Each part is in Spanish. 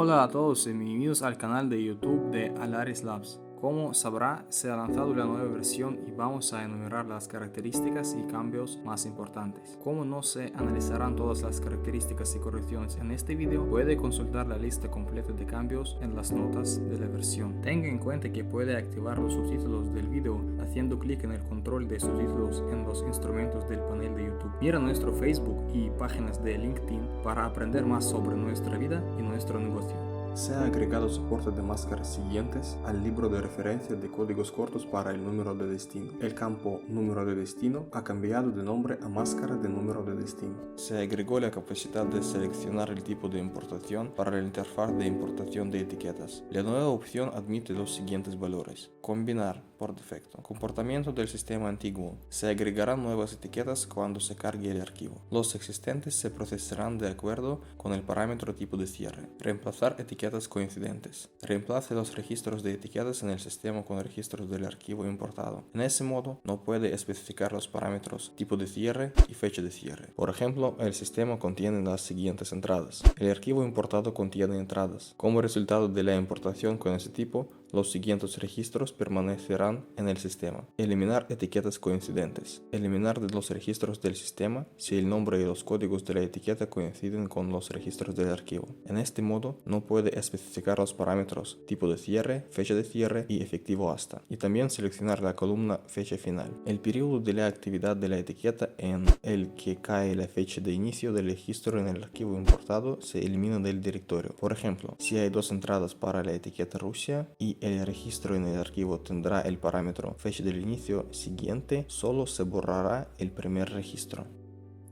Hola a todos y bienvenidos al canal de YouTube de Alaris Labs. Como sabrá, se ha lanzado la nueva versión y vamos a enumerar las características y cambios más importantes. Como no se analizarán todas las características y correcciones en este video, puede consultar la lista completa de cambios en las notas de la versión. Tenga en cuenta que puede activar los subtítulos del video haciendo clic en el control de subtítulos en los instrumentos del panel de YouTube. Mira nuestro Facebook y páginas de LinkedIn para aprender más sobre nuestra vida y nuestro negocio. Se ha agregado soporte de máscaras siguientes al libro de referencia de códigos cortos para el número de destino. El campo número de destino ha cambiado de nombre a máscara de número de destino. Se agregó la capacidad de seleccionar el tipo de importación para la interfaz de importación de etiquetas. La nueva opción admite los siguientes valores. Combinar por defecto. Comportamiento del sistema antiguo. Se agregarán nuevas etiquetas cuando se cargue el archivo. Los existentes se procesarán de acuerdo con el parámetro tipo de cierre. Reemplazar etiquetas coincidentes. Reemplace los registros de etiquetas en el sistema con registros del archivo importado. En ese modo, no puede especificar los parámetros tipo de cierre y fecha de cierre. Por ejemplo, el sistema contiene las siguientes entradas. El archivo importado contiene entradas. Como resultado de la importación con ese tipo, los siguientes registros permanecerán en el sistema. Eliminar etiquetas coincidentes. Eliminar de los registros del sistema si el nombre y los códigos de la etiqueta coinciden con los registros del archivo. En este modo, no puede especificar los parámetros tipo de cierre, fecha de cierre y efectivo hasta. Y también seleccionar la columna fecha final. El periodo de la actividad de la etiqueta en el que cae la fecha de inicio del registro en el archivo importado se elimina del directorio. Por ejemplo, si hay dos entradas para la etiqueta Rusia y el registro en el archivo tendrá el parámetro fecha del inicio siguiente, solo se borrará el primer registro.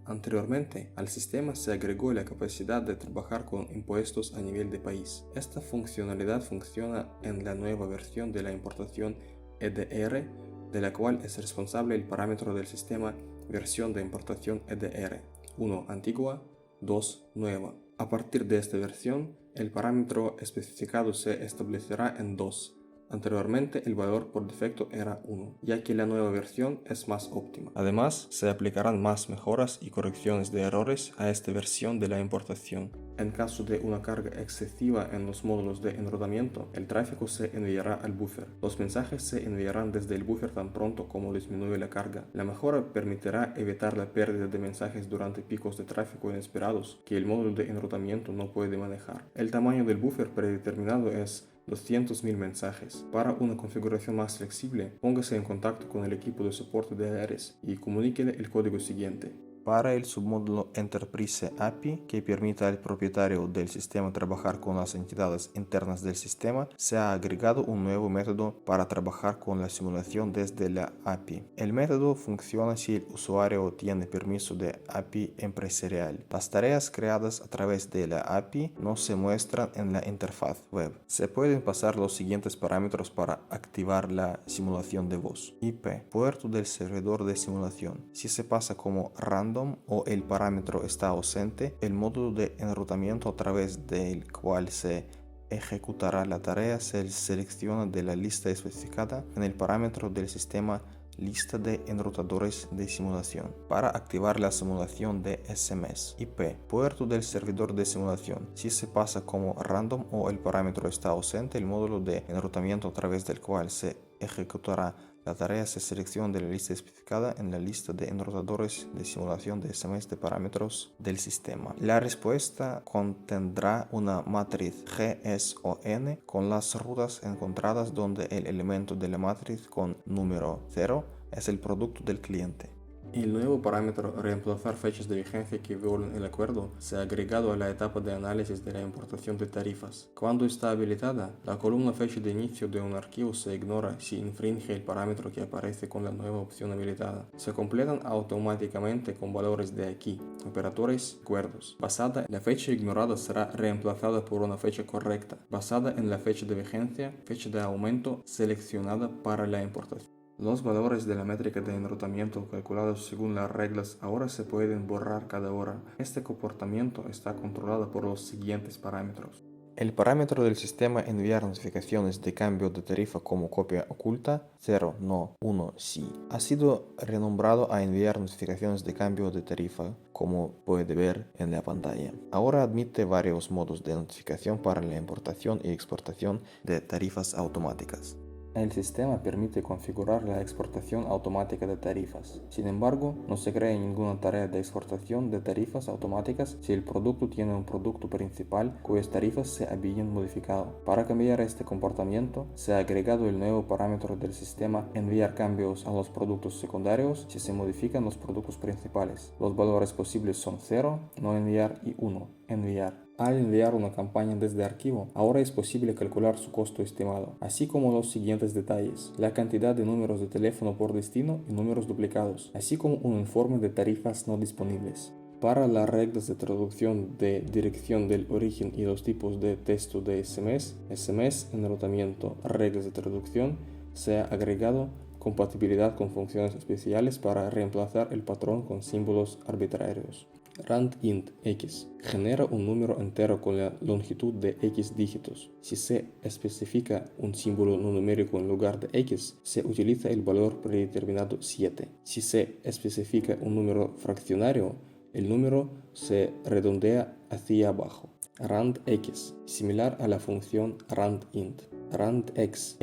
Anteriormente, al sistema se agregó la capacidad de trabajar con impuestos a nivel de país. Esta funcionalidad funciona en la nueva versión de la importación EDR, de la cual es responsable el parámetro del sistema versión de importación EDR. 1 antigua, 2 nueva. A partir de esta versión, el parámetro especificado se establecerá en 2. Anteriormente el valor por defecto era 1, ya que la nueva versión es más óptima. Además, se aplicarán más mejoras y correcciones de errores a esta versión de la importación. En caso de una carga excesiva en los módulos de enrutamiento, el tráfico se enviará al buffer. Los mensajes se enviarán desde el buffer tan pronto como disminuye la carga. La mejora permitirá evitar la pérdida de mensajes durante picos de tráfico inesperados que el módulo de enrutamiento no puede manejar. El tamaño del buffer predeterminado es 200.000 mensajes. Para una configuración más flexible, póngase en contacto con el equipo de soporte de Alaris y comuníquele el código siguiente. Para el submódulo Enterprise API, que permita al propietario del sistema trabajar con las entidades internas del sistema, se ha agregado un nuevo método para trabajar con la simulación desde la API. El método funciona si el usuario tiene permiso de API empresarial. Las tareas creadas a través de la API no se muestran en la interfaz web. Se pueden pasar los siguientes parámetros para activar la simulación de voz. IP, puerto del servidor de simulación. Si se pasa como random o el parámetro está ausente, el módulo de enrutamiento a través del cual se ejecutará la tarea se selecciona de la lista especificada en el parámetro del sistema lista de enrutadores de simulación. Para activar la simulación de SMS, IP, puerto del servidor de simulación. Si se pasa como random o el parámetro está ausente, el módulo de enrutamiento a través del cual se ejecutará la tarea se selecciona de la lista especificada en la lista de enrutadores de simulación de SMS de parámetros del sistema. La respuesta contendrá una matriz G, S o N con las rutas encontradas donde el elemento de la matriz con número 0 es el producto del cliente. El nuevo parámetro reemplazar fechas de vigencia que violen el acuerdo se ha agregado a la etapa de análisis de la importación de tarifas. Cuando está habilitada, la columna fecha de inicio de un archivo se ignora si infringe el parámetro que aparece con la nueva opción habilitada. Se completan automáticamente con valores de aquí, operadores, acuerdos. Basada, la fecha ignorada será reemplazada por una fecha correcta, basada en la fecha de vigencia, fecha de aumento seleccionada para la importación. Los valores de la métrica de enrutamiento calculados según las reglas ahora se pueden borrar cada hora. Este comportamiento está controlado por los siguientes parámetros. El parámetro del sistema enviar notificaciones de cambio de tarifa como copia oculta, 0, no, 1, sí, ha sido renombrado a enviar notificaciones de cambio de tarifa, como puede ver en la pantalla. Ahora admite varios modos de notificación para la importación y exportación de tarifas automáticas. El sistema permite configurar la exportación automática de tarifas. Sin embargo, no se crea ninguna tarea de exportación de tarifas automáticas si el producto tiene un producto principal cuyas tarifas se habían modificado. Para cambiar este comportamiento, se ha agregado el nuevo parámetro del sistema enviar cambios a los productos secundarios si se modifican los productos principales. Los valores posibles son 0, no enviar y 1, enviar. Al enviar una campaña desde archivo, ahora es posible calcular su costo estimado, así como los siguientes detalles: la cantidad de números de teléfono por destino y números duplicados, así como un informe de tarifas no disponibles. Para las reglas de traducción de dirección del origen y los tipos de texto de SMS, enrutamiento, reglas de traducción, se ha agregado compatibilidad con funciones especiales para reemplazar el patrón con símbolos arbitrarios. RandInt X genera un número entero con la longitud de X dígitos. Si se especifica un símbolo no numérico en lugar de X, se utiliza el valor predeterminado 7. Si se especifica un número fraccionario, el número se redondea hacia abajo. RandX, similar a la función RandInt. RandX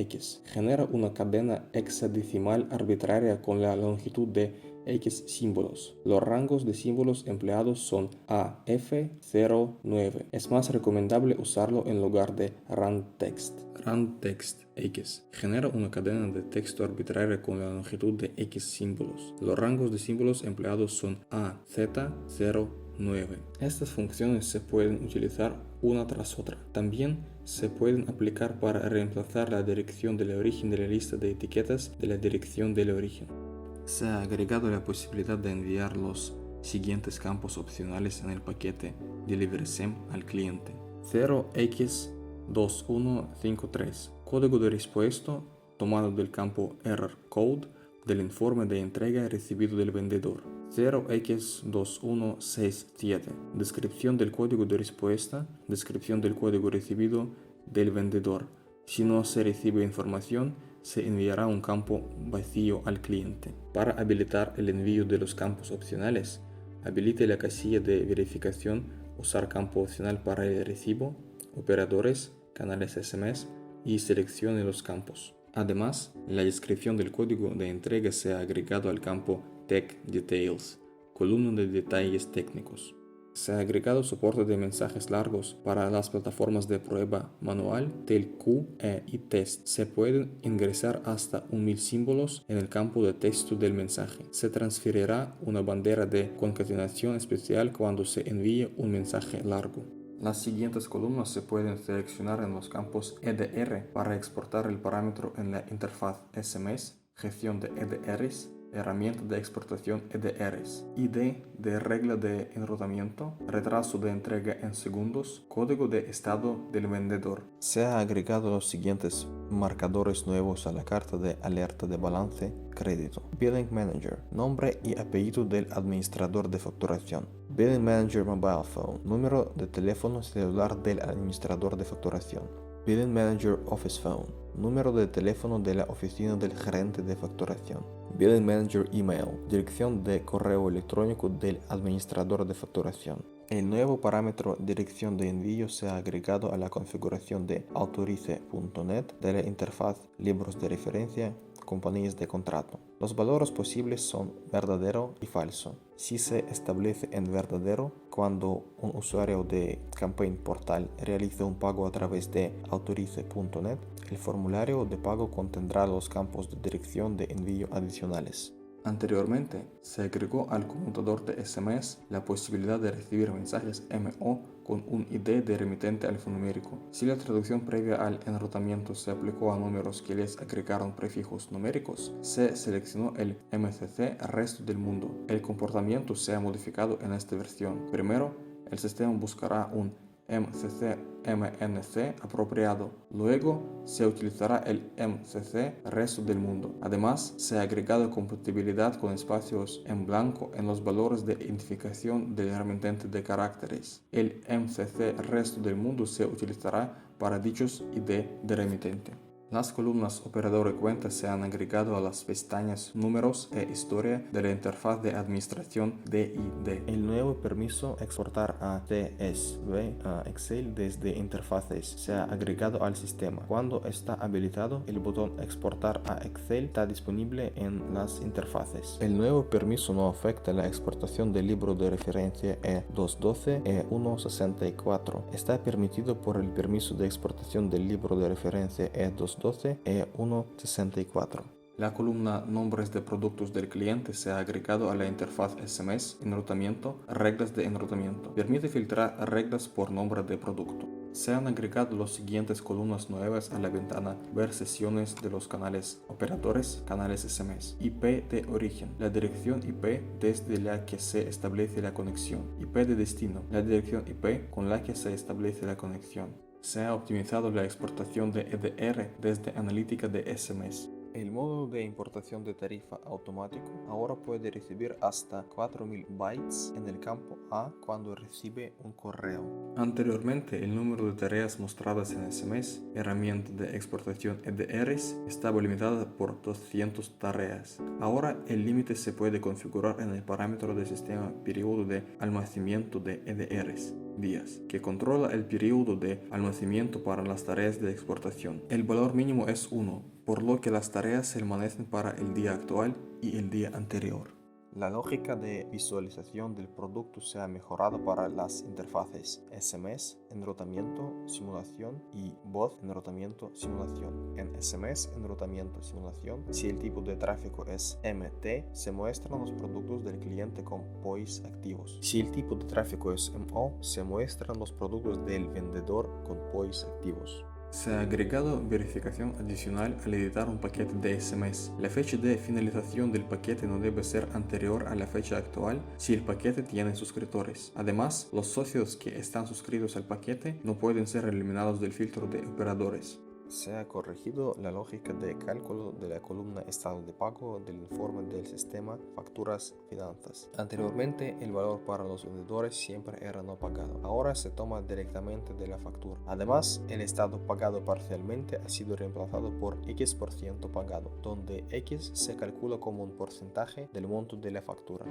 genera una cadena hexadecimal arbitraria con la longitud de X símbolos. Los rangos de símbolos empleados son AF09. Es más recomendable usarlo en lugar de RandText. RandText X genera una cadena de texto arbitraria con la longitud de X símbolos. Los rangos de símbolos empleados son AZ09. Estas funciones se pueden utilizar una tras otra. También se pueden aplicar para reemplazar la dirección del origen de la lista de etiquetas de la dirección del origen. Se ha agregado la posibilidad de enviar los siguientes campos opcionales en el paquete DeliverySem al cliente: 0x2153, código de respuesta tomado del campo Error Code del informe de entrega recibido del vendedor; 0x2167, descripción del código de respuesta, descripción del código recibido del vendedor. Si no se recibe información, se enviará un campo vacío al cliente. Para habilitar el envío de los campos opcionales, habilite la casilla de verificación Usar campo opcional para el recibo, operadores, canales SMS y seleccione los campos. Además, la descripción del código de entrega se ha agregado al campo Tech Details, columna de detalles técnicos. Se ha agregado soporte de mensajes largos para las plataformas de prueba manual, TELQ y test. Se pueden ingresar hasta 1000 símbolos en el campo de texto del mensaje. Se transferirá una bandera de concatenación especial cuando se envíe un mensaje largo. Las siguientes columnas se pueden seleccionar en los campos EDR para exportar el parámetro en la interfaz SMS, gestión de EDRs, herramienta de exportación EDRs, ID de regla de enrutamiento, retraso de entrega en segundos, código de estado del vendedor. Se ha agregado los siguientes marcadores nuevos a la carta de alerta de balance crédito: Billing Manager, nombre y apellido del administrador de facturación; Billing Manager Mobile Phone, número de teléfono celular del administrador de facturación; Billing Manager Office Phone, número de teléfono de la oficina del gerente de facturación; Billing Manager Email, dirección de correo electrónico del administrador de facturación. El nuevo parámetro dirección de envío se ha agregado a la configuración de Autorice.net de la interfaz Libros de referencia, compañías de contrato. Los valores posibles son verdadero y falso. Si se establece en verdadero, cuando un usuario de Campaign Portal realiza un pago a través de Autorice.net, el formulario de pago contendrá los campos de dirección de envío adicionales. Anteriormente, se agregó al conmutador de SMS la posibilidad de recibir mensajes MO con un ID de remitente alfanumérico. Si la traducción previa al enrutamiento se aplicó a números que les agregaron prefijos numéricos, se seleccionó el MCC resto del mundo. El comportamiento se ha modificado en esta versión. Primero, el sistema buscará un MCC apropiado. Luego se utilizará el MCC resto del mundo. Además, se ha agregado compatibilidad con espacios en blanco en los valores de identificación del remitente de caracteres. El MCC resto del mundo se utilizará para dichos ID de remitente. Las columnas operador y cuenta se han agregado a las pestañas Números e Historia de la interfaz de administración DID. El nuevo permiso exportar a CSV a Excel desde interfaces se ha agregado al sistema. Cuando está habilitado, el botón Exportar a Excel está disponible en las interfaces. El nuevo permiso no afecta la exportación del libro de referencia E212 E164. Está permitido por el permiso de exportación del libro de referencia E212 E164. La columna Nombres de productos del cliente se ha agregado a la interfaz SMS Enrutamiento, Reglas de enrutamiento. Permite filtrar reglas por nombre de producto. Se han agregado las siguientes columnas nuevas a la ventana Ver sesiones de los canales operadores, canales SMS. IP de origen, la dirección IP desde la que se establece la conexión. IP de destino, la dirección IP con la que se establece la conexión. Se ha optimizado la exportación de EDR desde analítica de SMS. El módulo de importación de tarifa automático ahora puede recibir hasta 4000 bytes en el campo A cuando recibe un correo. Anteriormente, el número de tareas mostradas en SMS, herramienta de exportación EDRs, estaba limitada por 200 tareas. Ahora, el límite se puede configurar en el parámetro del sistema periodo de almacenamiento de EDRs. Días, que controla el periodo de almacenamiento para las tareas de exportación. El valor mínimo es 1, por lo que las tareas se almacenan para el día actual y el día anterior. La lógica de visualización del producto se ha mejorado para las interfaces SMS, enrutamiento, simulación y voz, enrutamiento, simulación. En SMS, enrutamiento, simulación, si el tipo de tráfico es MT, se muestran los productos del cliente con POIs activos. Si el tipo de tráfico es MO, se muestran los productos del vendedor con POIs activos. Se ha agregado verificación adicional al editar un paquete de SMS. La fecha de finalización del paquete no debe ser anterior a la fecha actual si el paquete tiene suscriptores. Además, los socios que están suscritos al paquete no pueden ser eliminados del filtro de operadores. Se ha corregido la lógica de cálculo de la columna estado de pago del informe del sistema facturas finanzas. Anteriormente, el valor para los vendedores siempre era no pagado. Ahora se toma directamente de la factura. Además, el estado pagado parcialmente ha sido reemplazado por X% pagado, donde X se calcula como un porcentaje del monto de la factura.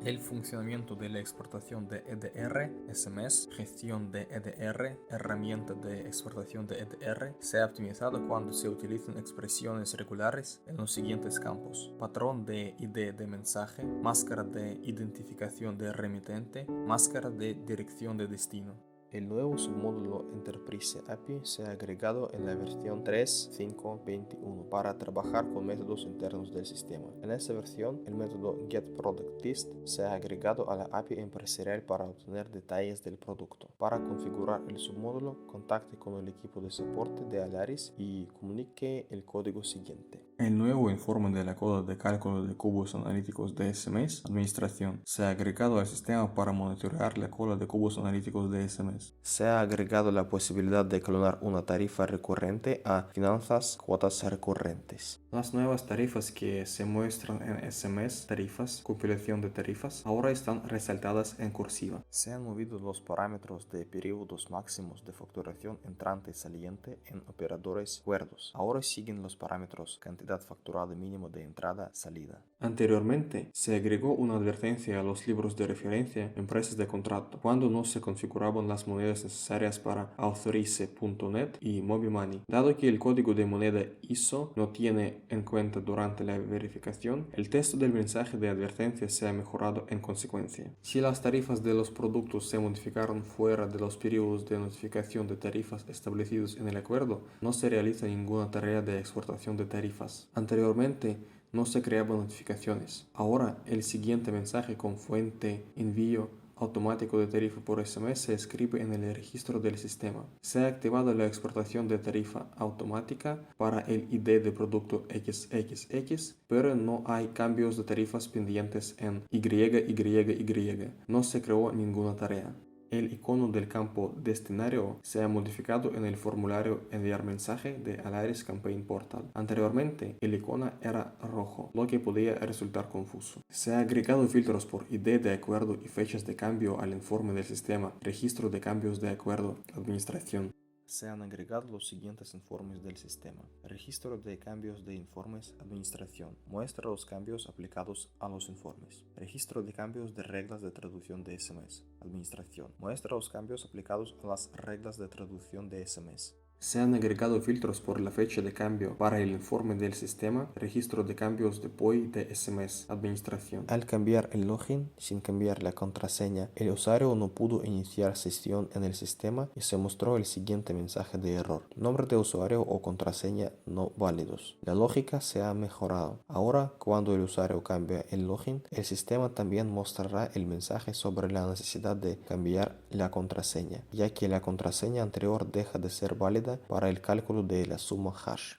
El funcionamiento de la exportación de EDR, SMS, gestión de EDR, herramienta de exportación de EDR, se ha optimizado cuando se utilizan expresiones regulares en los siguientes campos: patrón de ID de mensaje, máscara de identificación de remitente, máscara de dirección de destino. El nuevo submódulo Enterprise API se ha agregado en la versión 3.5.21 para trabajar con métodos internos del sistema. En esta versión, el método getProductList se ha agregado a la API empresarial para obtener detalles del producto. Para configurar el submódulo, contacte con el equipo de soporte de Alaris y comunique el código siguiente. El nuevo informe de la cola de cálculo de cubos analíticos de SMS Administración se ha agregado al sistema para monitorear la cola de cubos analíticos de SMS. Se ha agregado la posibilidad de clonar una tarifa recurrente a finanzas cuotas recurrentes. Las nuevas tarifas que se muestran en SMS, tarifas, compilación de tarifas, ahora están resaltadas en cursiva. Se han movido los parámetros de periodos máximos de facturación entrante y saliente en operadores cuerdos. Ahora siguen los parámetros cantidad facturada mínimo de entrada-salida. Anteriormente, se agregó una advertencia a los libros de referencia empresas de contrato cuando no se configuraban las monedas necesarias para Authorize.net y MobiMoney. Dado que el código de moneda ISO no tiene en cuenta durante la verificación, el texto del mensaje de advertencia se ha mejorado en consecuencia. Si las tarifas de los productos se modificaron fuera de los periodos de notificación de tarifas establecidos en el acuerdo, no se realiza ninguna tarea de exportación de tarifas. Anteriormente, no se creaban notificaciones. Ahora, el siguiente mensaje con fuente envío automático de tarifa por SMS se escribe en el registro del sistema. Se ha activado la exportación de tarifa automática para el ID de producto XXX, pero no hay cambios de tarifas pendientes en YYY. No se creó ninguna tarea. el icono del campo destinario se ha modificado en el formulario enviar mensaje de Alaris Campaign Portal. Anteriormente, el icono era rojo, lo que podía resultar confuso. Se ha agregado filtros por ID de acuerdo y fechas de cambio al informe del sistema, registro de cambios de acuerdo, administración. Se han agregado los siguientes informes del sistema. Registro de cambios de informes, administración. Muestra los cambios aplicados a los informes. Registro de cambios de reglas de traducción de SMS, administración. Muestra los cambios aplicados a las reglas de traducción de SMS. Se han agregado filtros por la fecha de cambio para el informe del sistema, registro de cambios de POI de SMS, administración. Al cambiar el login sin cambiar la contraseña, el usuario no pudo iniciar sesión en el sistema y se mostró el siguiente mensaje de error: nombre de usuario o contraseña no válidos. La lógica se ha mejorado. Ahora, cuando el usuario cambia el login, el sistema también mostrará el mensaje sobre la necesidad de cambiar la contraseña, ya que la contraseña anterior deja de ser válida para el cálculo de la suma hash.